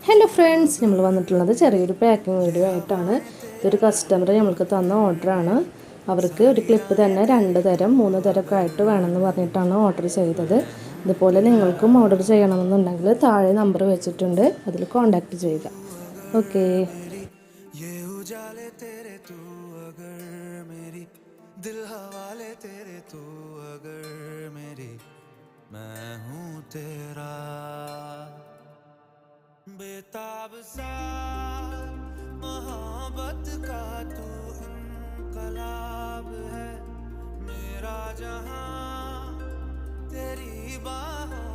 Hello friends, നമ്മൾ വന്നിട്ടുള്ളത് ചെറിയൊരു പാക്കിംഗ് വീഡിയോ ആയിട്ടാണ്. ഇതൊരു കസ്റ്റമർ നമ്മൾക്ക് തന്ന ഓർഡറാണ്. അവർക്ക് ഒരു ക്ലിപ്പ് തന്നെ 2 തരം 3 തരമൊക്കെ ആയിട്ട് വേണമെന്ന് പറഞ്ഞിട്ടാണ് ഓർഡർ ചെയ്തത്. ഇതുപോലെ നിങ്ങൾക്കും ഓർഡർ ചെയ്യണമെന്നുണ്ടെങ്കിൽ താഴെ നമ്പർ വെച്ചിട്ടുണ്ട്, അതിൽ കോൺടാക്റ്റ് ചെയ്യുക. ഓക്കേ. बेताब सा मोहब्बत का तू इनकलाब है, मेरा जहां तेरी बाहों